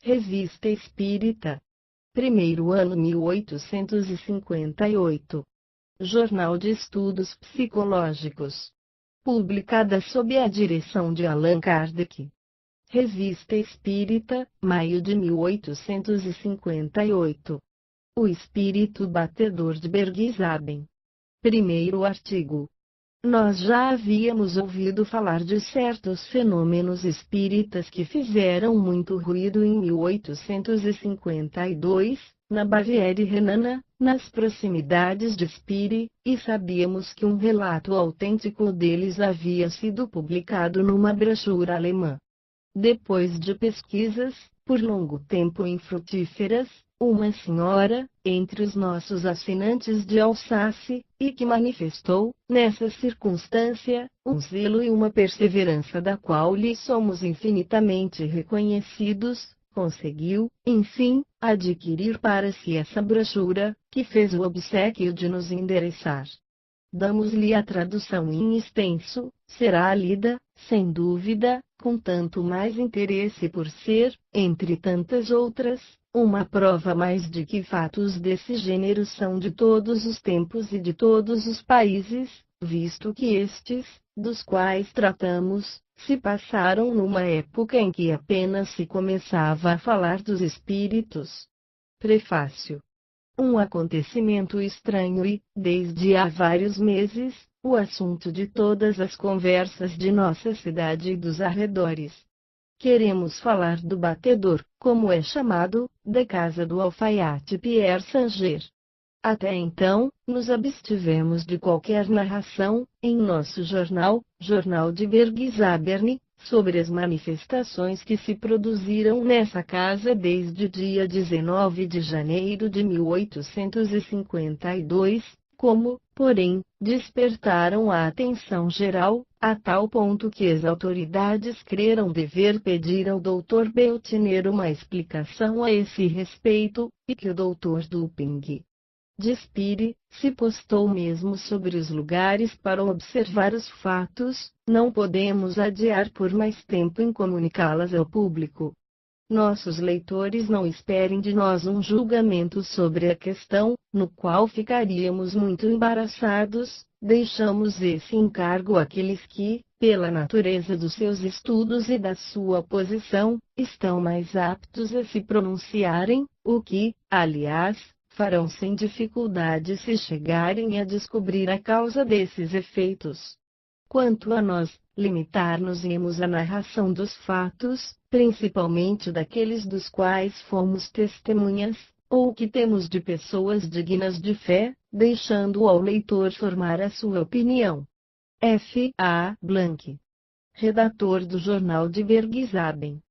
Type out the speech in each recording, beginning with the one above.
Revista Espírita. Primeiro ano 1858. Jornal de Estudos Psicológicos. Publicada sob a direção de Allan Kardec. Revista Espírita, maio de 1858. O Espírito Batedor de Bergizabem. Primeiro artigo. Nós já havíamos ouvido falar de certos fenômenos espíritas que fizeram muito ruído em 1852, na Baviera Renana, nas proximidades de Spire, e sabíamos que um relato autêntico deles havia sido publicado numa brochura alemã. Depois de pesquisas, por longo tempo infrutíferas, uma senhora, entre os nossos assinantes de Alsáce, e que manifestou, nessa circunstância, um zelo e uma perseverança da qual lhe somos infinitamente reconhecidos, conseguiu, enfim, adquirir para si essa brochura, que fez o obséquio de nos endereçar. Damos-lhe a tradução em extenso, será lida, sem dúvida, com tanto mais interesse por ser, entre tantas outras, uma prova mais de que fatos desse gênero são de todos os tempos e de todos os países, visto que estes, dos quais tratamos, se passaram numa época em que apenas se começava a falar dos espíritos. Prefácio. Um acontecimento estranho e, desde há vários meses, o assunto de todas as conversas de nossa cidade e dos arredores. Queremos falar do batedor, como é chamado, da casa do alfaiate Pierre Sanger. Até então, nos abstivemos de qualquer narração, em nosso jornal, Jornal de Bergizabern, sobre as manifestações que se produziram nessa casa desde o dia 19 de janeiro de 1852, como, porém, despertaram a atenção geral, a tal ponto que as autoridades creram dever pedir ao Dr. Beltiner uma explicação a esse respeito, e que o Dr. Duping de Spire se postou mesmo sobre os lugares para observar os fatos. Não podemos adiar por mais tempo em comunicá-las ao público. Nossos leitores não esperem de nós um julgamento sobre a questão, no qual ficaríamos muito embaraçados. Deixamos esse encargo àqueles que, pela natureza dos seus estudos e da sua posição, estão mais aptos a se pronunciarem, o que, aliás, farão sem dificuldade se chegarem a descobrir a causa desses efeitos. Quanto a nós, limitar-nos-emos à narração dos fatos, principalmente daqueles dos quais fomos testemunhas, ou que temos de pessoas dignas de fé, deixando ao leitor formar a sua opinião. F. A. Blanc. Redator do Jornal de Bergizabem.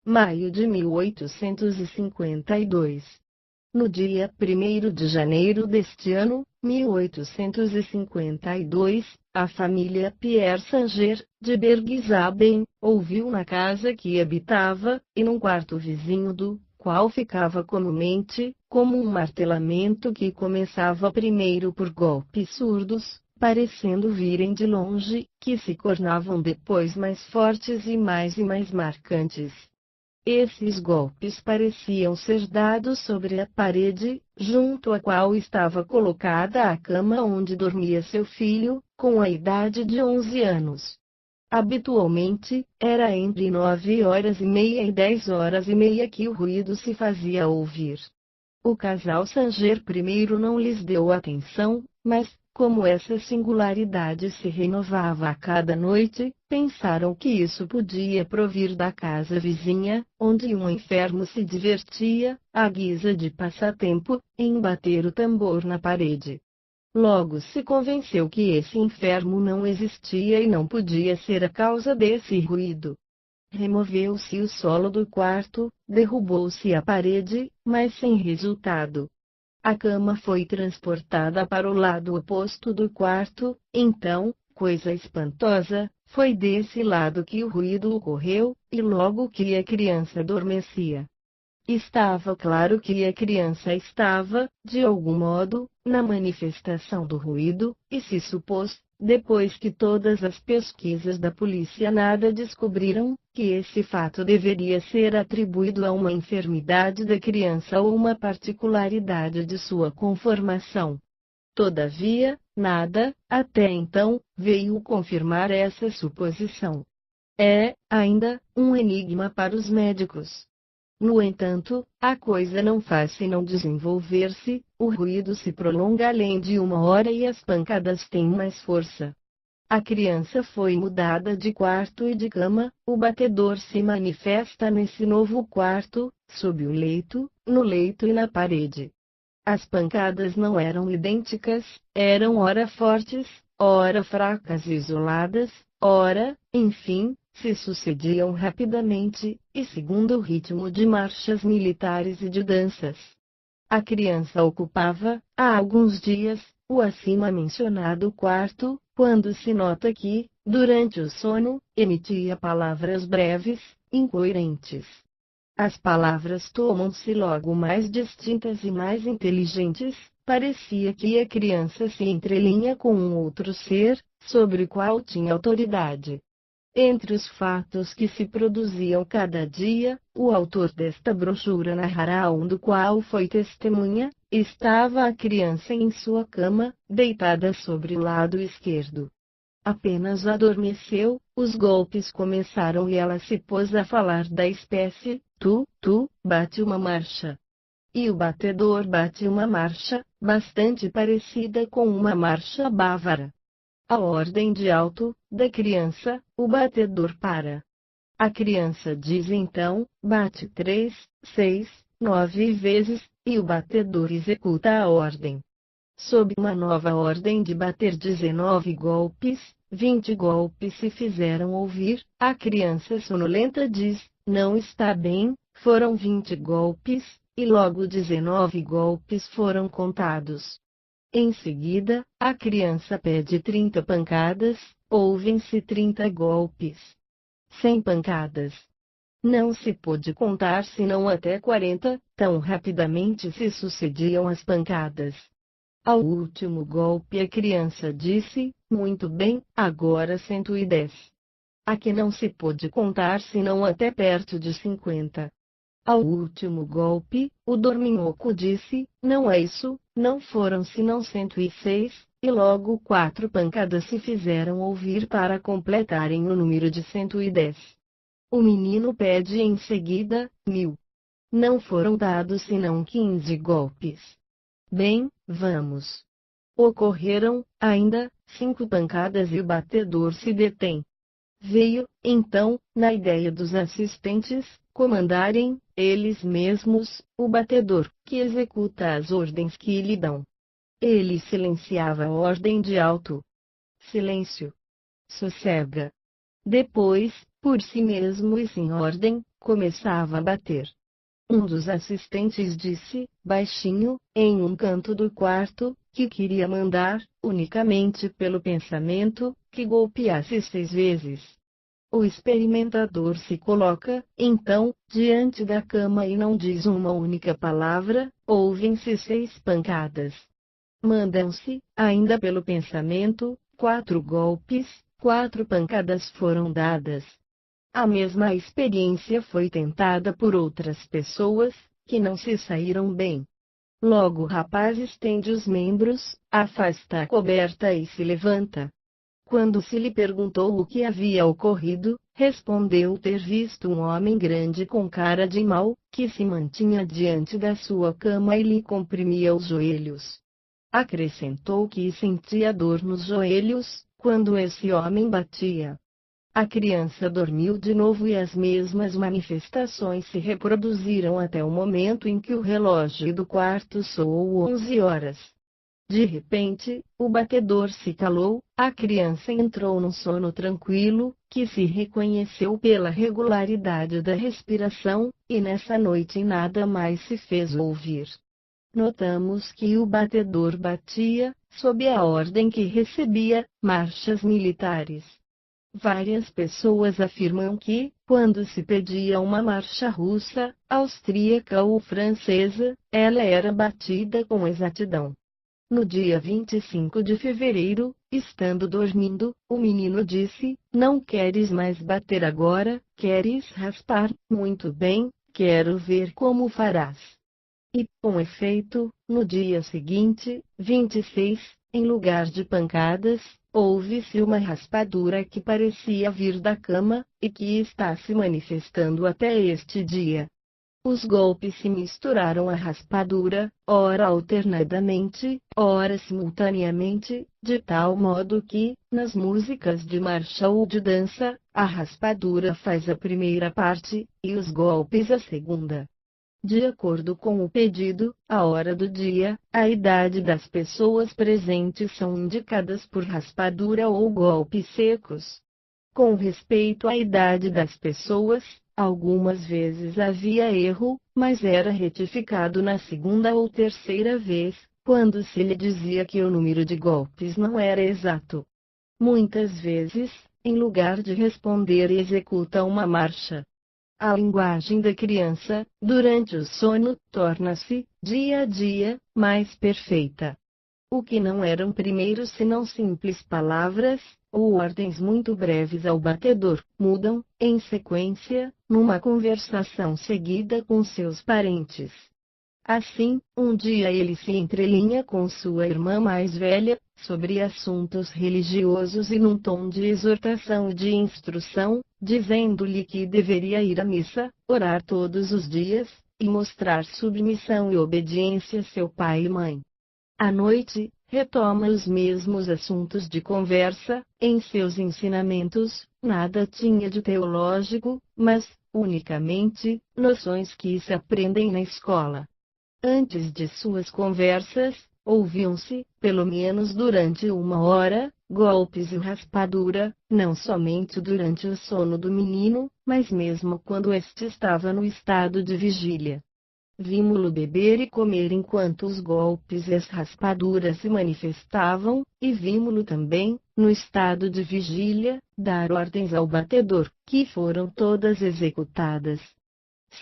Maio de 1852. No dia 1º de janeiro deste ano, 1852, a família Pierre Sanger, de Bergizabem, ouviu na casa que habitava, e num quarto vizinho do qual ficava comumente, como um martelamento que começava primeiro por golpes surdos, parecendo virem de longe, que se tornavam depois mais fortes e mais marcantes. Esses golpes pareciam ser dados sobre a parede, junto à qual estava colocada a cama onde dormia seu filho, com a idade de 11 anos. Habitualmente, era entre 9h30 e 10h30 que o ruído se fazia ouvir. O casal Sanger primeiro não lhes deu atenção, mas, como essa singularidade se renovava a cada noite, pensaram que isso podia provir da casa vizinha, onde um enfermo se divertia, à guisa de passatempo, em bater o tambor na parede. Logo se convenceu que esse enfermo não existia e não podia ser a causa desse ruído. Removeu-se o solo do quarto, derrubou-se a parede, mas sem resultado. A cama foi transportada para o lado oposto do quarto, então, coisa espantosa, foi desse lado que o ruído ocorreu, e logo que a criança adormecia. Estava claro que a criança estava, de algum modo, na manifestação do ruído, e se supôs, depois que todas as pesquisas da polícia nada descobriram, que esse fato deveria ser atribuído a uma enfermidade da criança ou uma particularidade de sua conformação. Todavia, nada, até então, veio confirmar essa suposição. É, ainda, um enigma para os médicos. No entanto, a coisa não faz senão desenvolver-se, o ruído se prolonga além de 1 hora e as pancadas têm mais força. A criança foi mudada de quarto e de cama, o batedor se manifesta nesse novo quarto, sob o leito, no leito e na parede. As pancadas não eram idênticas, eram ora fortes, ora fracas e isoladas, ora, enfim, se sucediam rapidamente, e segundo o ritmo de marchas militares e de danças. A criança ocupava, há alguns dias, o acima mencionado quarto, quando se nota que, durante o sono, emitia palavras breves, incoerentes. As palavras tomam-se logo mais distintas e mais inteligentes, parecia que a criança se entrelinha com um outro ser, sobre o qual tinha autoridade. Entre os fatos que se produziam cada dia, o autor desta brochura narrará um do qual foi testemunha: estava a criança em sua cama, deitada sobre o lado esquerdo. Apenas adormeceu, os golpes começaram e ela se pôs a falar da espécie: tu, bate uma marcha. E o batedor bate uma marcha, bastante parecida com uma marcha bávara. A ordem de alto, da criança, o batedor para. A criança diz então: bate 3, 6, 9 vezes, e o batedor executa a ordem. Sob uma nova ordem de bater 19 golpes, 20 golpes se fizeram ouvir, a criança sonolenta diz: não está bem, foram 20 golpes, e logo 19 golpes foram contados. Em seguida, a criança pede 30 pancadas, ouvem-se 30 golpes. 100 pancadas. Não se pôde contar senão até 40, tão rapidamente se sucediam as pancadas. Ao último golpe a criança disse: muito bem, agora 110. A que não se pôde contar senão até perto de 50. Ao último golpe, o dorminhoco disse: não é isso, não foram senão 106, e logo 4 pancadas se fizeram ouvir para completarem o número de 110. O menino pede em seguida: 1000. Não foram dados senão 15 golpes. Bem, vamos. Ocorreram, ainda, 5 pancadas e o batedor se detém. Veio, então, na ideia dos assistentes, comandarem, eles mesmos, o batedor, que executa as ordens que lhe dão. Ele silenciava a ordem de alto. Silêncio. Sossega. Depois, por si mesmo e sem ordem, começava a bater. Um dos assistentes disse, baixinho, em um canto do quarto, que queria mandar, unicamente pelo pensamento, que golpeasse 6 vezes. O experimentador se coloca, então, diante da cama e não diz uma única palavra, ouvem-se 6 pancadas. Mandam-se, ainda pelo pensamento, 4 golpes, 4 pancadas foram dadas. A mesma experiência foi tentada por outras pessoas, que não se saíram bem. Logo o rapaz estende os membros, afasta a coberta e se levanta. Quando se lhe perguntou o que havia ocorrido, respondeu ter visto um homem grande com cara de mal, que se mantinha diante da sua cama e lhe comprimia os joelhos. Acrescentou que sentia dor nos joelhos, quando esse homem batia. A criança dormiu de novo e as mesmas manifestações se reproduziram até o momento em que o relógio do quarto soou 11 horas. De repente, o batedor se calou, a criança entrou num sono tranquilo, que se reconheceu pela regularidade da respiração, e nessa noite nada mais se fez ouvir. Notamos que o batedor batia, sob a ordem que recebia, marchas militares. Várias pessoas afirmam que, quando se pedia uma marcha russa, austríaca ou francesa, ela era batida com exatidão. no dia 25 de fevereiro, estando dormindo, o menino disse: Não queres mais bater agora, queres raspar? Muito bem, quero ver como farás. E, com efeito, no dia seguinte, 26, em lugar de pancadas, houve-se uma raspadura que parecia vir da cama, e que está se manifestando até este dia. Os golpes se misturaram à raspadura, ora alternadamente, ora simultaneamente, de tal modo que, nas músicas de marcha ou de dança, a raspadura faz a primeira parte, e os golpes a segunda. De acordo com o pedido, a hora do dia, a idade das pessoas presentes são indicadas por raspadura ou golpes secos. Com respeito à idade das pessoas, algumas vezes havia erro, mas era retificado na segunda ou terceira vez, quando se lhe dizia que o número de golpes não era exato. Muitas vezes, em lugar de responder, executa uma marcha. A linguagem da criança, durante o sono, torna-se, dia a dia, mais perfeita. O que não eram primeiro senão simples palavras, ou ordens muito breves ao batedor, mudam, em sequência, numa conversação seguida com seus parentes. Assim, um dia ele se entrelinha com sua irmã mais velha, sobre assuntos religiosos e num tom de exortação e de instrução, dizendo-lhe que deveria ir à missa, orar todos os dias, e mostrar submissão e obediência a seu pai e mãe. À noite, retoma os mesmos assuntos de conversa, em seus ensinamentos, nada tinha de teológico, mas, unicamente, noções que se aprendem na escola. Antes de suas conversas, ouviam-se, pelo menos durante uma hora, golpes e raspadura, não somente durante o sono do menino, mas mesmo quando este estava no estado de vigília. Vimo-lo beber e comer enquanto os golpes e as raspaduras se manifestavam, e vimo-lo também, no estado de vigília, dar ordens ao batedor, que foram todas executadas.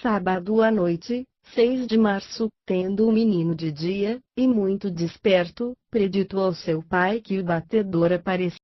Sábado à noite, 6 de março, tendo o menino de dia, e muito desperto, preditou ao seu pai que o batedor apareceria.